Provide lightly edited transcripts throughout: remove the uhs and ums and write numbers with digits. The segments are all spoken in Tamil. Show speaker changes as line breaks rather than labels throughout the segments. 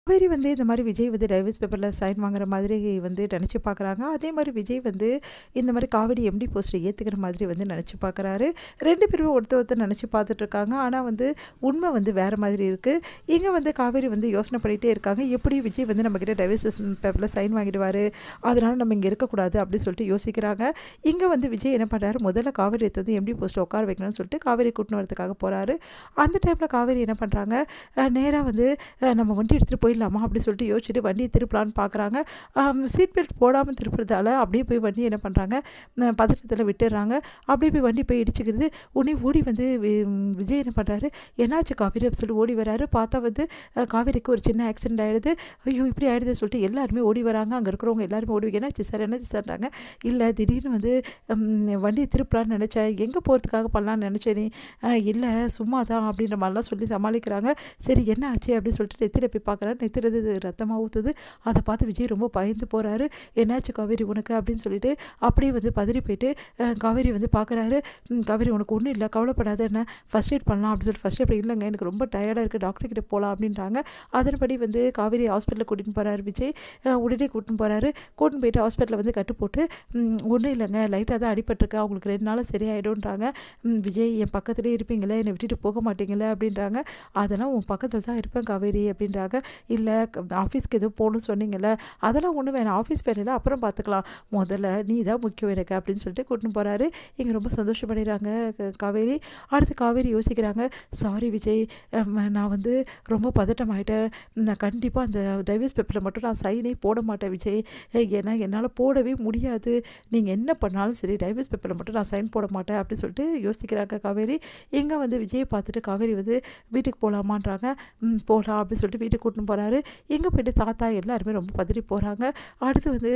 காவேரி வந்து இந்த மாதிரி விஜய் வந்து டைவர்ஸ் பேப்பரில் சைன் வாங்குற மாதிரி வந்து நினச்சி பார்க்குறாங்க. அதே மாதிரி விஜய் வந்து இந்த மாதிரி காவேரி எம்டி போஸ்ட்டை ஏற்றுக்கிற மாதிரி வந்து நினச்சி பார்க்குறாரு. 2 பேருமே ஒருத்தர் நினச்சி பார்த்துட்ருக்காங்க. ஆனால் வந்து உண்மை வந்து வேறு மாதிரி இருக்குது. இங்கே வந்து காவேரி வந்து யோசனை பண்ணிகிட்டே இருக்காங்க. எப்படி விஜய் வந்து நம்மக்கிட்ட டைவர்ஸ் பேப்பரில் சைன் வாங்கிடுவார், அதனால் நம்ம இங்கே இருக்கக்கூடாது அப்படின்னு சொல்லிட்டு யோசிக்கிறாங்க. இங்கே வந்து விஜய் என்ன பண்ணுறாரு, முதல்ல காவேரி எடுத்தது எம்டி போஸ்ட்டை உட்கார வைக்கணும்னு சொல்லிட்டு காவேரி கூட்டின்னு வரதுக்காக போகிறாரு. அந்த டைமில் காவேரி என்ன பண்ணுறாங்க, நேராக வந்து நம்ம வண்டி எடுத்துகிட்டு போயிடலாமா அப்படி சொல்லிட்டு யோசிச்சுட்டு வண்டியை திருப்பலான்னு பார்க்குறாங்க. சீட் பெல்ட் போடாமல் திருப்புறதால அப்படியே போய் வண்டி என்ன பண்ணுறாங்க, பதட்டத்தில் விட்டுடுறாங்க. அப்படியே போய் வண்டி போய் இடிச்சுக்கிறது. உடனே ஓடி வந்து விஜய் என்ன பண்ணுறாரு, என்னாச்சு காவேரி அப்படின்னு சொல்லிட்டு ஓடி வராரு. பார்த்தா வந்து காவேரிக்கு ஒரு சின்ன ஆக்சிடென்ட் ஆகிடுது. ஐயோ இப்படி ஆகிடுதுன்னு சொல்லிட்டு எல்லாருமே ஓடி வராங்க. அங்கே இருக்கிறவங்க எல்லாருமே ஓடி என்னாச்சு சார்னாங்க. இல்லை திடீர்னு வந்து வண்டியை திருப்பலான்னு நினச்சேன், எங்கே போகிறதுக்காக பண்ணலான்னு நினச்சேன் நீ, இல்லை சும்மா தான் அப்படின்ற மாதிரிலாம் சொல்லி சமாளிக்கிறாங்க. சரி என்ன ஆச்சு அப்படின்னு சொல்லிட்டு நெத்தியில் போய் பார்க்குறாரு. நெத்திலிருந்து ரத்தமாக ஊற்றுது. அதை பார்த்து விஜய் ரொம்ப பயந்து போகிறாரு. என்னாச்சு காவேரி உனக்கு அப்படின்னு சொல்லிட்டு அப்படியே வந்து பதறி போயிட்டு காவேரி வந்து பார்க்குறாரு. காவேரி உனக்கு ஒன்றும் இல்லை, கவலைப்படாத, என்ன ஃபஸ்ட் எய்ட் பண்ணலாம் அப்படின்னு சொல்லிட்டு ஃபஸ்ட் எய்ட் இல்லைங்க எனக்கு ரொம்ப டயர்டாக இருக்குது, டாக்டர்கிட்ட போகலாம் அப்படின்றாங்க. அதன்படி வந்து காவேரி ஹாஸ்பிட்டலில் கூட்டின்னு போகிறாரு விஜய். உடனே கூட்டின்னு போகிறாரு. கூட்டின்னு போயிட்டு ஹாஸ்பிட்டலில் வந்து கட்டு போட்டு ஒன்றும் இல்லைங்க லைட்டாக தான் அடிபட்டிருக்கு, அவங்களுக்கு 2 நாள் சரியாயிடும்ன்றாங்க. விஜய் என் பக்கத்துலேயே இருப்பீங்களே, என்னை விட்டுட்டு போக மாட்டீங்களே அப்படின்றாங்க. அதெல்லாம் உன் பக்கத்தில் தான் இருப்பேன் காவேரி அப்படின்றாங்க. இல்லை ஆஃபீஸ்க்கு எதுவும் போகணும்னு சொன்னீங்கல்ல, அதெல்லாம் ஒன்றும் வேணாம், ஆஃபீஸ் வேலையில் அப்புறம் பார்த்துக்கலாம், முதல்ல நீ தான் முக்கியம் எனக்கு அப்படின்னு சொல்லிட்டு கூட்டின்னு போகிறாரு. இங்கே ரொம்ப சந்தோஷப்படுறாங்க காவேரி. அடுத்து காவேரி யோசிக்கிறாங்க, சாரி விஜய், நான் வந்து ரொம்ப பதட்டமாயிட்டேன், நான் கண்டிப்பாக அந்த டைவர்ஸ் பேப்பரில் மட்டும் நான் சைனே போட மாட்டேன் விஜய், ஏன்னா என்னால் போடவே முடியாது, நீங்கள் என்ன பண்ணாலும் சரி டைவர்ஸ் பேப்பரில் மட்டும் நான் சைன் போட மாட்டேன் அப்படின்னு சொல்லிட்டு யோசிக்கிறாங்க காவேரி. இங்கே வந்து விஜயை பார்த்துட்டு காவேரி வந்து வீட்டுக்கு போகலாமான்றாங்க. போகலாம் அப்படின்னு சொல்லிட்டு வீட்டுக்கு கூட்டின்னு போகிறாரு. எங்கே போய்ட்டு தாத்தா எல்லாருமே ரொம்ப பதறி போகிறாங்க. அடுத்து வந்து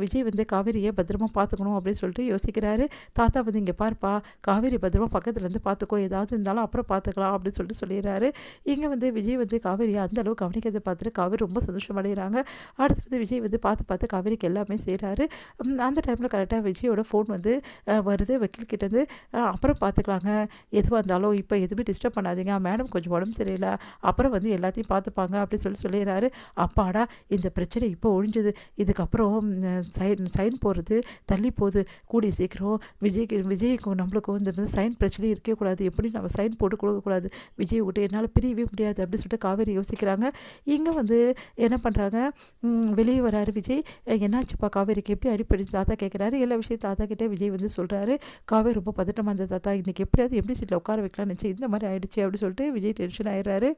விஜய் வந்து காவேரியை பத்திரமா பார்த்துக்கணும் அப்படின்னு சொல்லிட்டு யோசிக்கிறாரு. தாத்தா வந்து இங்கே பாருப்பா, காவேரி பத்திரமா பக்கத்துலேருந்து பார்த்துக்கோ, ஏதாவது இருந்தாலும் அப்புறம் பார்த்துக்கலாம் அப்படின்னு சொல்லிட்டு சொல்லிடுறாரு. இங்கே வந்து விஜய் வந்து காவேரியை அந்த அளவு கவனிக்கிறதை பார்த்துட்டு காவேரி ரொம்ப சந்தோஷம் அடைகிறாங்க. அடுத்து வந்து விஜய் வந்து பார்த்து காவேரிக்கு எல்லாமே செய்கிறாரு. அந்த டைமில் கரெக்டாக விஜயோட ஃபோன் வந்து வருது வக்கீல்கிட்டேருந்து. அப்புறம் பார்த்துக்கலாங்க, எதுவாக இருந்தாலும் இப்போ எதுவுமே டிஸ்டர்ப் பண்ணாதீங்க, மேடம் கொஞ்சம் உடம்பு சரியில்லை, அப்புறம் வந்து எல்லாத்தையும் பார்த்துப்பாங்க அப்படின்னு சொல்லிடுறாரு. அப்பாடா இந்த பிரச்சனை இப்போ ஒழிஞ்சது, இதுக்கப்புறம் சைன் போடுறது தள்ளி போகுது, கூடிய சீக்கிரம் விஜய்க்கும் நம்மளுக்கும் இந்த சைன் பிரச்சனையும் இருக்கக்கூடாது, எப்படி நம்ம சைன் போட்டு கொடுக்கக்கூடாது, விஜய் விட்டு என்னால் பிரியவே முடியாது அப்படின்னு சொல்லிட்டு காவேரி யோசிக்கிறாங்க. இங்கே வந்து என்ன பண்ணுறாங்க, வெளியே வராரு விஜய். என்னாச்சுப்பா காவேரிக்கு எப்படி அடிப்படைச்சு தாத்தா கேட்குறாரு. எல்லா விஷயம் தாத்தா கிட்டே விஜய் வந்து சொல்கிறாரு. காவேரி ரொம்ப பதட்டமாக இருந்த தாத்தா, இன்றைக்கி எப்படியாவது எப்படி சீட்டில் உட்கார வைக்கலாம்னு நினச்சி இந்த மாதிரி ஆயிடுச்சு அப்படின்னு சொல்லிட்டு விஜய் டென்ஷன் ஆயிடுறாரு.